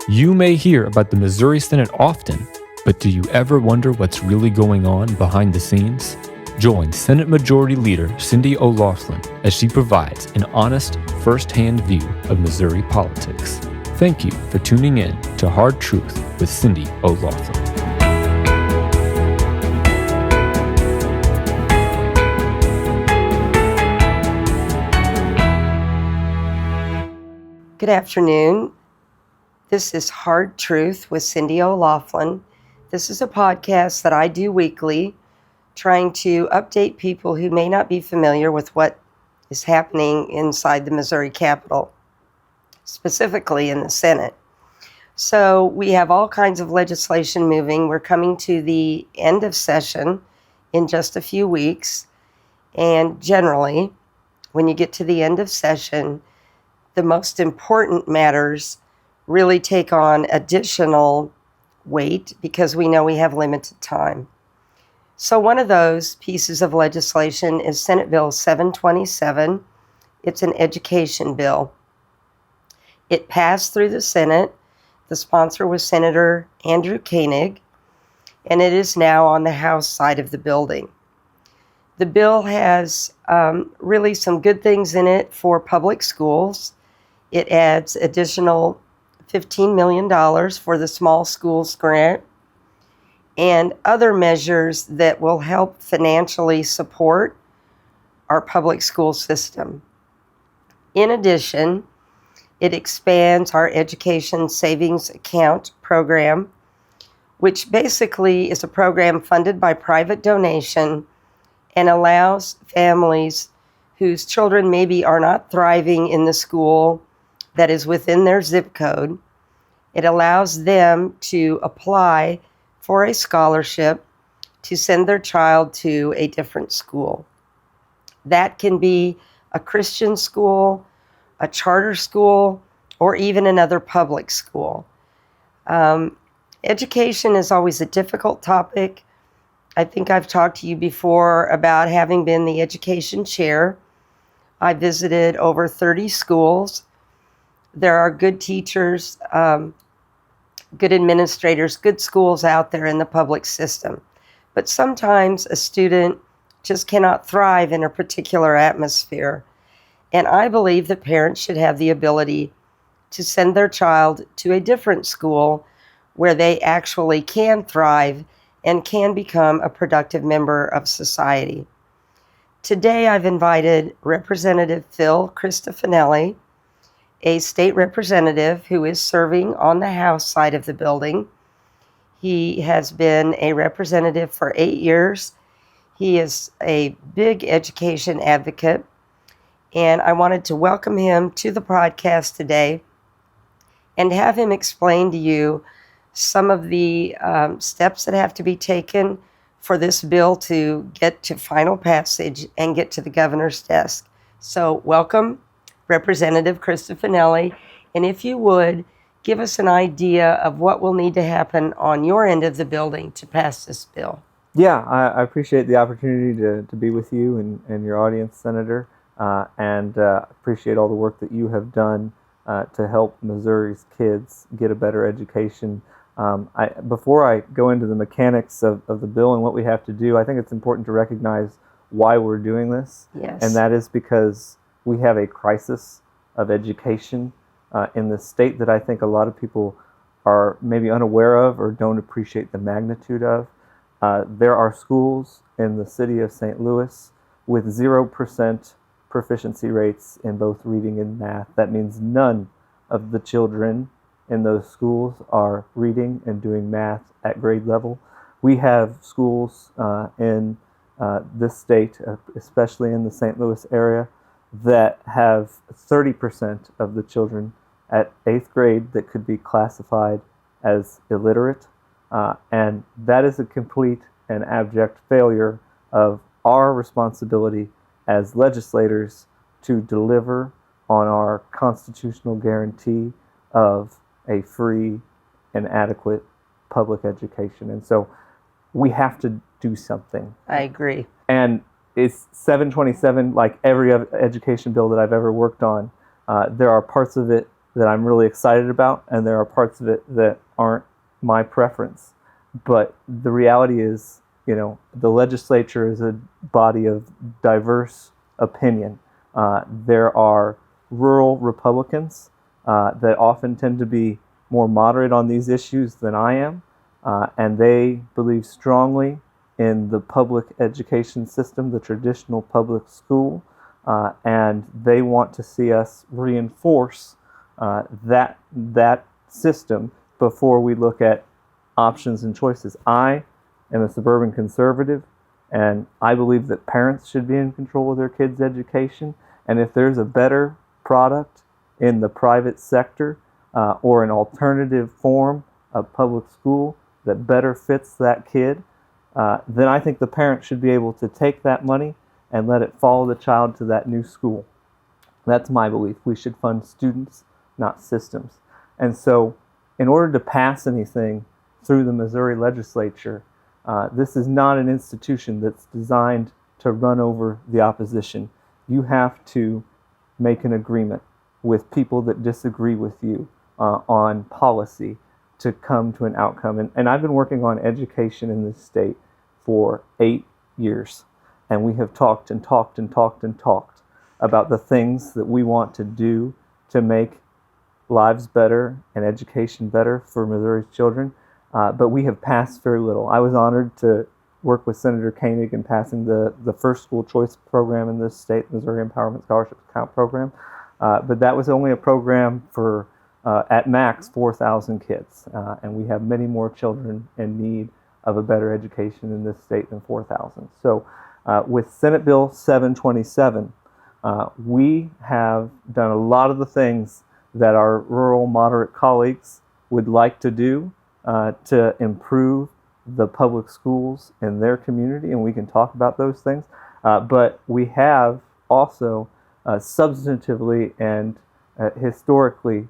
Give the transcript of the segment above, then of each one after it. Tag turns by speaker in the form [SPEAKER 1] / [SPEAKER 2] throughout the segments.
[SPEAKER 1] You may hear about the Missouri Senate often, but do you ever wonder what's really going on behind the scenes? Join Senate Majority Leader Cindy O'Laughlin as she provides an honest, first-hand view of Missouri politics. Thank you for tuning in to Hard Truth with Cindy O'Laughlin.
[SPEAKER 2] Good afternoon. This is Hard Truth with Cindy O'Laughlin. This is a podcast that I do weekly, trying to update people who may not be familiar with what is happening inside the Missouri Capitol, specifically in the Senate. So we have all kinds of legislation moving. We're coming to the end of session in just a few weeks. And generally, when you get to the end of session, the most important matters really take on additional weight because we know we have limited time. So one of those pieces of legislation is Senate Bill 727. It's an education bill. It passed through the Senate. The sponsor was Senator Andrew Koenig, and it is now on the House side of the building. The bill has really some good things in it for public schools. It adds additional $15 million for the small schools grant and other measures that will help financially support our public school system. In addition, it expands our education savings account program, which basically is a program funded by private donation and allows families whose children maybe are not thriving in the school that is within their zip code. It allows them to apply for a scholarship to send their child to a different school. That can be a Christian school, a charter school, or even another public school. Education is always a difficult topic. I think I've talked to you before about having been the education chair. I visited over 30 schools. There are good teachers, good administrators, good schools out there in the public system. But sometimes a student just cannot thrive in a particular atmosphere. And I believe that parents should have the ability to send their child to a different school where they actually can thrive and can become a productive member of society. Today I've invited Representative Phil Christofanelli, a state representative who is serving on the House side of the building. He has been a representative for 8 years. He is a big education advocate, and I wanted to welcome him to the podcast today and have him explain to you some of the steps that have to be taken for this bill to get to final passage and get to the governor's desk. So welcome, Representative Christofanelli, and if you would, give us an idea of what will need to happen on your end of the building to pass this bill.
[SPEAKER 3] Yeah, I appreciate the opportunity to be with you and your audience, Senator, and appreciate all the work that you have done to help Missouri's kids get a better education. Before I go into the mechanics of the bill and what we have to do, I think it's important to recognize why we're doing this.
[SPEAKER 2] Yes.
[SPEAKER 3] And that is because we have a crisis of education in the state that I think a lot of people are maybe unaware of or don't appreciate the magnitude of. There are schools in the city of St. Louis with 0% proficiency rates in both reading and math. That means none of the children in those schools are reading and doing math at grade level. We have schools in this state, especially in the St. Louis area, that have 30% of the children at 8th grade that could be classified as illiterate. And that is a complete and abject failure of our responsibility as legislators to deliver on our constitutional guarantee of a free and adequate public education. And so we have to do something.
[SPEAKER 2] I agree.
[SPEAKER 3] And it's 727, like every other education bill that I've ever worked on. There are parts of it that I'm really excited about, and there are parts of it that aren't my preference. But the reality is, the legislature is a body of diverse opinion. There are rural Republicans that often tend to be more moderate on these issues than I am, and they believe strongly in the public education system, the traditional public school, and they want to see us reinforce that system before we look at options and choices. I am a suburban conservative, and I believe that parents should be in control of their kids' education. And if there's a better product in the private sector or an alternative form of public school that better fits that kid, then I think the parent should be able to take that money and let it follow the child to that new school. That's my belief. We should fund students, not systems. And so, in order to pass anything through the Missouri legislature, this is not an institution that's designed to run over the opposition. You have to make an agreement with people that disagree with you on policy to come to an outcome. And I've been working on education in this state for 8 years. And we have talked and talked and talked and talked about the things that we want to do to make lives better and education better for Missouri's children. But we have passed very little. I was honored to work with Senator Koenig in passing the first school choice program in this state, Missouri Empowerment Scholarship Account Program. But that was only a program for, at max, 4,000 kids. And we have many more children in need of a better education in this state than 4,000. So with Senate Bill 727, we have done a lot of the things that our rural moderate colleagues would like to do to improve the public schools in their community, and we can talk about those things. But we have also substantively and historically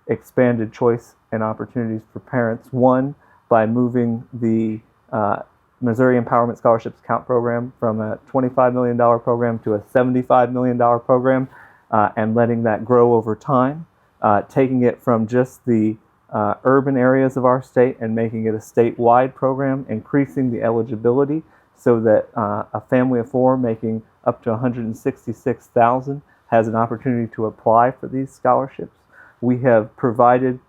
[SPEAKER 3] expanded choice and opportunities for parents. One, by moving the Missouri Empowerment Scholarships Account Program from a $25 million program to a $75 million program, and letting that grow over time, taking it from just the urban areas of our state and making it a statewide program, increasing the eligibility so that a family of four making up to $166,000 has an opportunity to apply for these scholarships. We have provided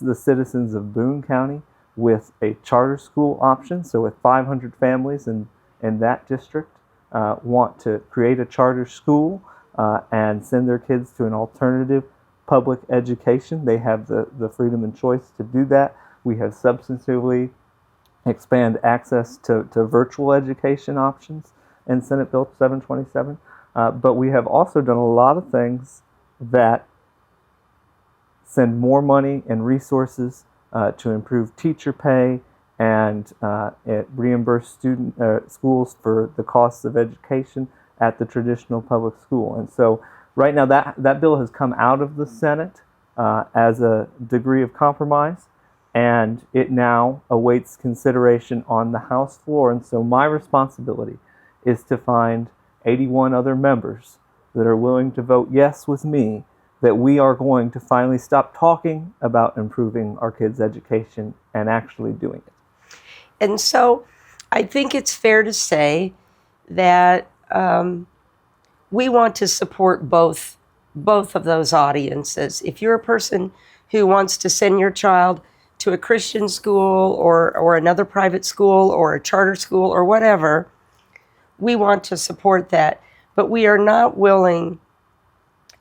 [SPEAKER 3] the citizens of Boone County with a charter school option. So if 500 families in that district want to create a charter school and send their kids to an alternative public education, they have the freedom and choice to do that. We have substantively expand access to virtual education options in Senate Bill 727. But we have also done a lot of things that send more money and resources to improve teacher pay and reimburse schools for the costs of education at the traditional public school. And so right now that bill has come out of the Senate as a degree of compromise, and it now awaits consideration on the House floor. And so my responsibility is to find 81 other members that are willing to vote yes with me that we are going to finally stop talking about improving our kids' education and actually doing it.
[SPEAKER 2] And so I think it's fair to say that we want to support both of those audiences. If you're a person who wants to send your child to a Christian school or another private school or a charter school or whatever, we want to support that. But we are not willing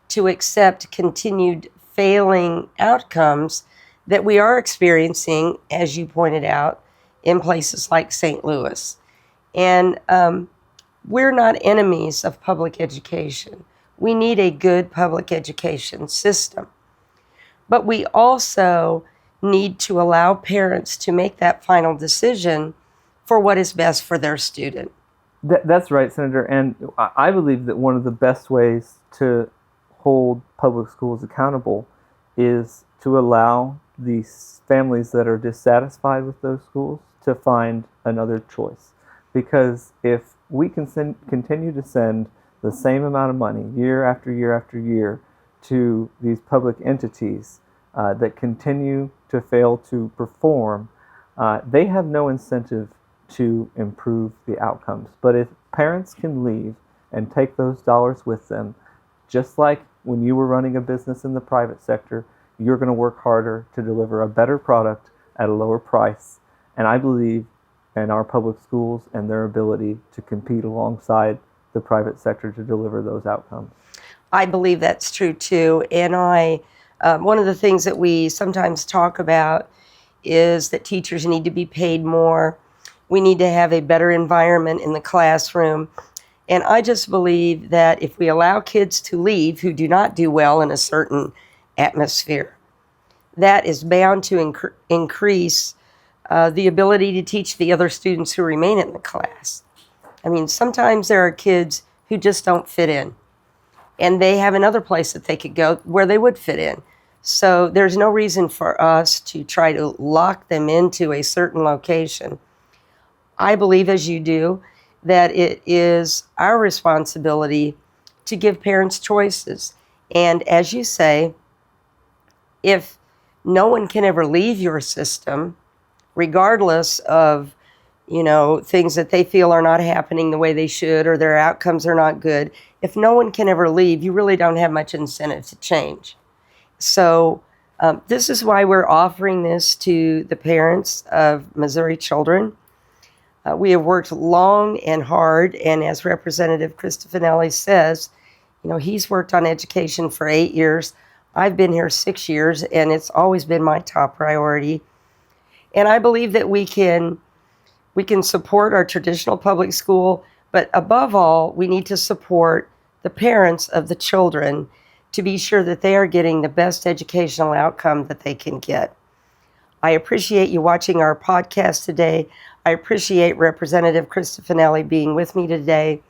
[SPEAKER 2] to accept continued failing outcomes that we are experiencing, as you pointed out, in places like St. Louis. And we're not enemies of public education. We need a good public education system. But we also need to allow parents to make that final decision for what is best for their student.
[SPEAKER 3] That's right, Senator. And I believe that one of the best ways to hold public schools accountable is to allow these families that are dissatisfied with those schools to find another choice. Because if we can continue to send the same amount of money year after year after year to these public entities, that continue to fail to perform, they have no incentive to improve the outcomes. But if parents can leave and take those dollars with them, just like when you were running a business in the private sector, you're going to work harder to deliver a better product at a lower price. And I believe in our public schools and their ability to compete alongside the private sector to deliver those outcomes.
[SPEAKER 2] I believe that's true too. And one of the things that we sometimes talk about is that teachers need to be paid more. We need to have a better environment in the classroom. And I just believe that if we allow kids to leave who do not do well in a certain atmosphere, that is bound to increase the ability to teach the other students who remain in the class. I mean, sometimes there are kids who just don't fit in, and they have another place that they could go where they would fit in. So there's no reason for us to try to lock them into a certain location. I believe, as you do, that it is our responsibility to give parents choices. And as you say, if no one can ever leave your system, regardless of, things that they feel are not happening the way they should or their outcomes are not good, if no one can ever leave, you really don't have much incentive to change. So this is why we're offering this to the parents of Missouri children. We have worked long and hard, and as Representative Christofanelli says, he's worked on education for 8 years. I've been here 6 years, and it's always been my top priority. And I believe that we can support our traditional public school, but above all, we need to support the parents of the children to be sure that they are getting the best educational outcome that they can get. I appreciate you watching our podcast today. I appreciate Representative Christofanelli being with me today,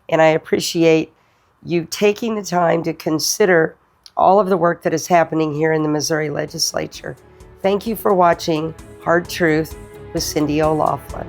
[SPEAKER 2] and I appreciate you taking the time to consider all of the work that is happening here in the Missouri Legislature. Thank you for watching Hard Truth with Cindy O'Laughlin.